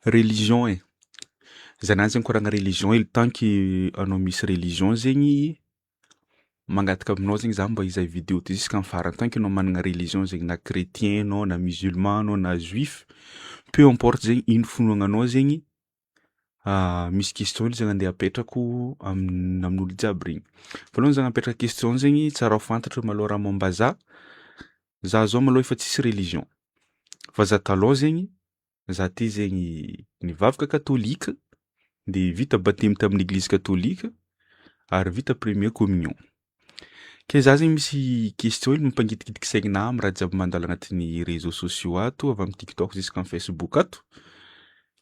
Religion e. Zanahy zegny koragna religion le temps que anao misy religion zegny mangataka aminao zegny za mba hizaha vidéo ty jusk'amy farany tant que anao managna religion zegny na chrétien anao na musulman anao na juif, peu importe zegny ino finoagnanao zegny misy question zany andeha apetrako amin'olo jiaby regny. Voalohany za apetraka question zegny tsara ho fantatra malôha raha momba za zao malôha efa tsisy religion. Fa za taloha zegny za ty zegny nivavaka katôlika de vita baptême tamin'ny église catholique ary vita premier communion. Ke za zegny misy question ino mampangitikitiky saigninahy amy raha jiaby mandalo agnatin'ny réseaux sociaux ato avy amy TikTok jusk'amy Facebook ato.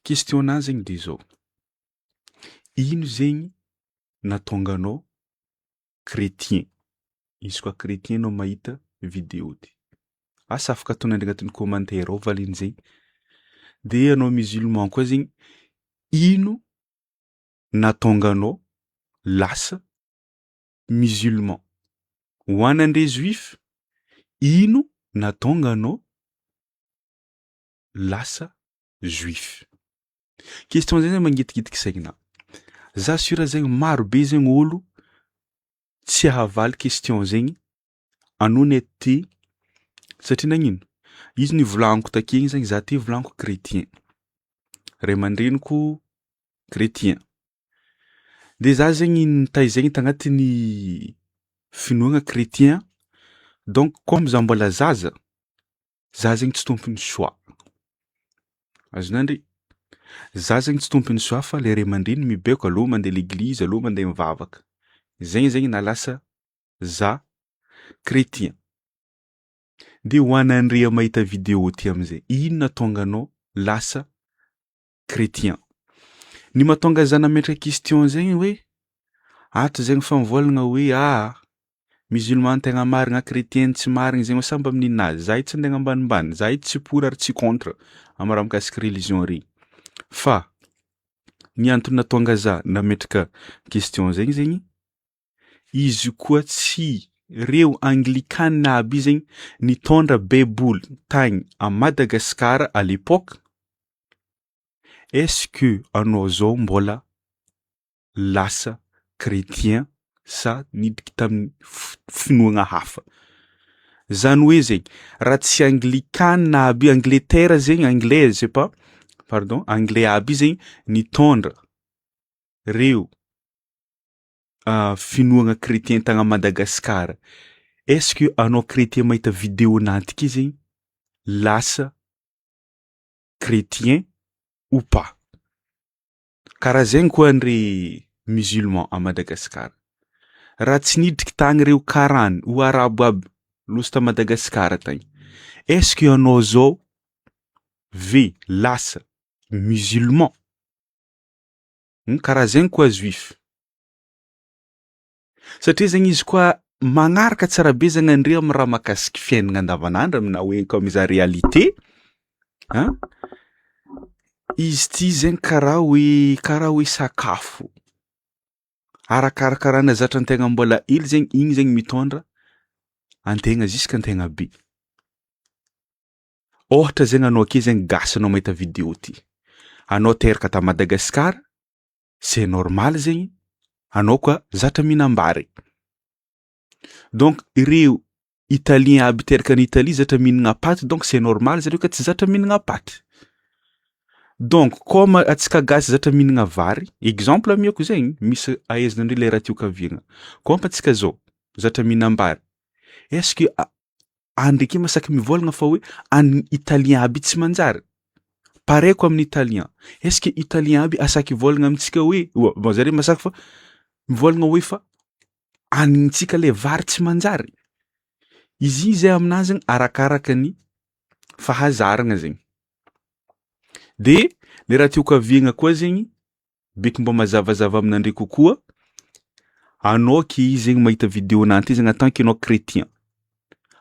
Question-nahy zegny de zao: ino zegny nahatonga anao chrétien? Izy koa chrétien anao mahita vidéo ty. Asa afaka ataonao agnatin'ny commentaire ao valin'zay. De anao musulman koa zegny, ino nahatonga anao lasa musulman? Ho anandre juif, ino nahatonga anao lasa juif? Question zay mangitikitiky saigninahy. Za sura zegny marobe zegny olo tsy ahavaly question zegny en honnêteté satria nagnino? Izy nivolagniko takegny zegny za ty volagniko chrétien. Ray aman-dreniko chrétien. De za zegny nitaizegny tagnatin'ny finoagna chrétien, donc comme za mbola zaza, za zegny tsy tompon'ny choix. Azonandry? Za zegny tsy tompon'ny choix fa le ray aman-dreny mibeko alô mandeha l'église, alô mandeha mivavaka. Zegny zegny nalasa za chrétien. De ho anandrea mahita vidéo ty am'zay, ino nahatonga anao lasa chrétien? Ny mahatonga za nametraka question zegny hoe ato zegny fa mivôlagna hoe musulman tegna marigna, chrétien tsy marigny zegny samba amin'ny ninazy. Za tsy andeha ambanimbany, za tsy pour ary tsy contre amy raha mikasiky religion regny. Fa ny antony nahatonga za nametraka question zegny zegny, izy koa tsy reo anglikanina aby zegny nitondra baiboly tagny à Madagascar à l'époque. Est-ce que anao zao mbola lasa chrétien sa nidika tamin'ny finoagna hafa? Zany hoe zegny raha tsy anglikanina aby, Angleterre zegny, anglais je sais pas, pardon, anglais aby zegny nitondra reo finoagna chrétien tagny à Madagascar. Est-ce que anao chrétien mahita vidéo nantiky zegny lasa chrétien ou pas? Karaha zegny koa andre musulman à Madagascar. Raha tsy nidriky tagny reo karany ou arabo aby loso ta Madagascar tagny, est-ce que anao zao ve lasa musulman? Karaha zegny koa juif. Satria zegny izy koa magnaraka tsara be zagnandria amy raha mahakasiky fiaignana andavanandro amina hoe comme za réalité, izy ty zegny karaha hoe sakafo. Arakaraka raha nazatra antegna mbola hely zegny, igny zegny mitondra antegna jusk'antegna be. Ôhatra zegny anao ake zegny gasy anao mahita vidéo ty. Anao teraka ta Madagascar, c'est normal zegny anao koa zatra mihinam-bary. Donc ireo italien aby teraka any Italie zatra mihinagna paty, donc c'est normal zareo ka tsy zatra mihinagna paty. Donc comme atsika gasy zatra mihinagna vary, exemple amiako zegny, misy ahaizanandre le raha teo kaviagna. Comme atsika zao zatra mihinam-bary, est-ce que andriky masaky mivôlagna fa hoe any italien aby tsy manjary? Pareil koa amin'ny italien. Est-ce que italien aby asaky vôlagna amitsika hoe bon zareo masaky fa mivôlagna hoe fa anintsika le vary tsy manjary? Izy zay aminazy zegny arakaraka ny fahazaragna zegny. De le raha teo kaviagna koa zegny beky mba mazavazava aminandre kokoa, anao ke zegny mahita vidéo nanty zegny en tant que anao chrétien.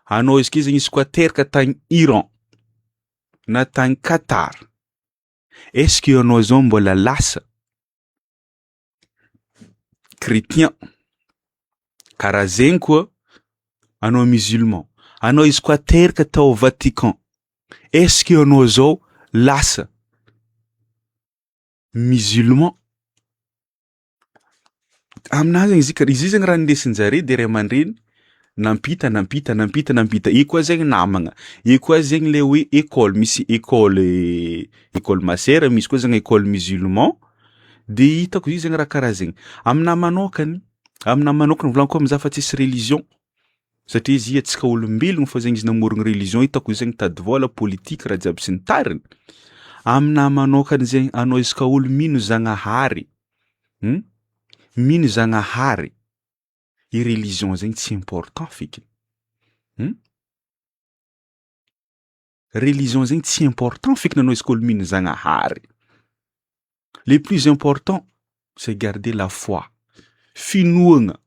Anao izy ke zegny izy koa teraka tagny Iran na tagny Qatar, est-ce que anao zao mbola lasa chrétien? Karaha zegny koa anao musulman, anao izy koa teraka tao Vatican, est-ce que anao zao lasa musulman aminazy zegny izy izy zegny raha ndesin-jare de ray aman-dreny nampita. I koa zegny namagna. I koa zegny le hoe école, misy école masera, misy koa zegny école musulman. De hitako izy zegny raha karaha zegny. Aminahy manôkany volagno mizaha fa tsisy religion satria izy antsika olombelogno fao zegny izy namorogno religion hitako izy zegny tady vôla politika raha jiaby sy ny tariny. Aminahy manôkany zegny anao izy ka olo mino Zagnahary, mino Zagnahary, i religion zegny tsy important fekiny. Religion zegny tsy important fekiny anao izy ka olo mino Zagnahary. Le plus important, c'est garder la foi. Finoagna.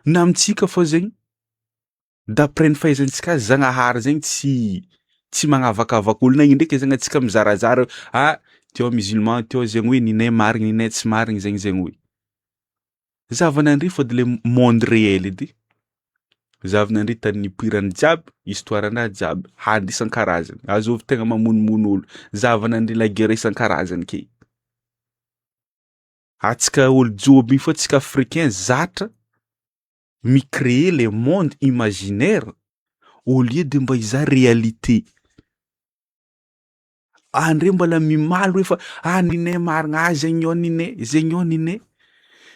Na amintsika fao zegny, d'après ny fahaizantsika azy, Zagnahary zegny tsy magnavakavaka olo. Na ino ndraiky zegny antsika mizarazara teo musulman, teo zegny hoe ninay marigny, ninay tsy marigny zegny hoe. Zavanandry fody le monde réel edy. Zavanandry tany nipoirany jiaby, histoire-nahy jiaby, hady isan-karazany. Azôvy tegna mamonomono olo. Zavanandry la guerre isan-karazany ke. Atsika olo joby fao tsika africain zatra mi-créer le monde imaginaire au lieu de mba hizaha réalité. Andre mbola mimaly hoe fa ninay marigna zegny ao ninay.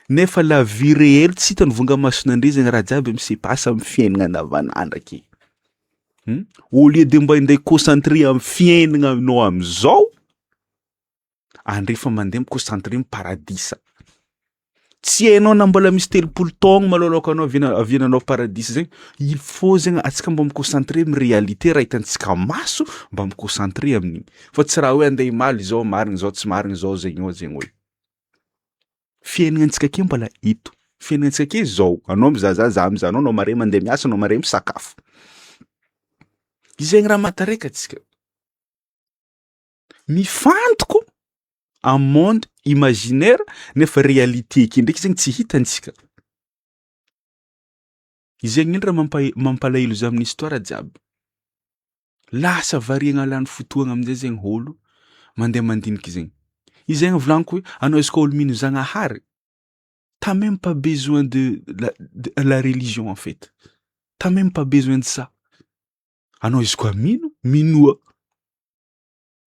Nefa la vie réelle tsy hitany vongamasonandre zegny raha jiaby misepasy amin'ny fiaignana andavanandro ake. Au lieu de mba hinday concentrer amin'ny fiaignana anao am'zao, andre fa mandeha mi-concentrer amin'ny paradisa. Tsy hainao na mbola misy 3 taogno malôlôka anao aviananao paradisa zegny, il faut zegny atsika mba mi-concentrer amin'ny réalité raha hitantsika maso, mba mi-concentrer amin'igny. Fa tsy raha hoe andeha himaly zao marigny zao tsy marigny zao zegny ao zegny hoe. Fiaignantsika ake mbola eto. Fiaignantsika ake zao. Anao mizahazaha, za mizaha anao, anao mare mandeha miasa, anao mare misakafo. Zegny raha mahataraiky atsika. Mifantoko en monde imaginaire nefa réalité ake ndraiky zegny tsy hitantsika. Zegny indray mampalahelo za amin'ny histoire jiaby. Lasa variagna lany fotoagna amin'izay zegny ôlo mandeha mandiniky zegny. Izy zegny volaniko hoe anao izy ka olo mino Zagnahary, t'as même pas besoin de la religion en fait. T'as même pas besoin de ça. Anao izy koa minoa.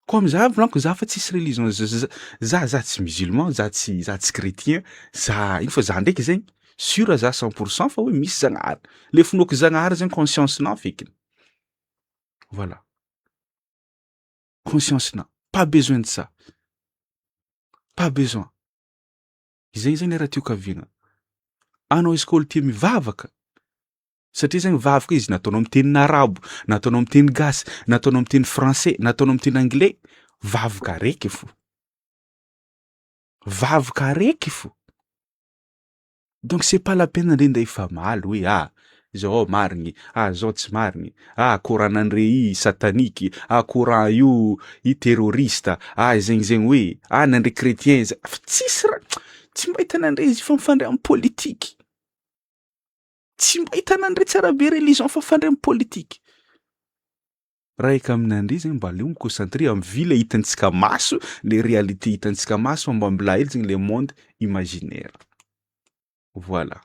Comme za volaniko za fa tsisy religion, za tsy musulman, za tsy chrétien, za ino fa za ndraiky zegny sûr za 100% fa hoe misy Zagnahary. Le finoako Zagnahary zegny conscience-na fekiny. Voilà. Conscience-na. Pas besoin de ça. Pas besoin. Zegny zegny raha tiako haviagna. Anao izy ka olo tia mivavaka, satria zegny vavaka izy nataonao am'tenin'ny arabo, nataonao am'teny gasy, nataonao am'teny français, nataonao am'teny anglais, vavaka araiky fo. Vavaka araiky fo. Donc c'est pas la peine nde ifamaly hoe zao marigny, zao tsy marigny, courant-nandre i satanique, courant io i terroriste, zegny hoe nandre chrétien fa tsisy raha, tsy mba hitanandre izy fa mifandray amin'ny politique. Tsy mba hitanandre tsara be religion fa mifandray amin'ny politique. Raika aminandre zegny mba aleo mi-concentrer amin'ny vie le hitantsika maso, le réalité hitantsika maso mba mbola hely zegny le monde imaginaire. Voilà.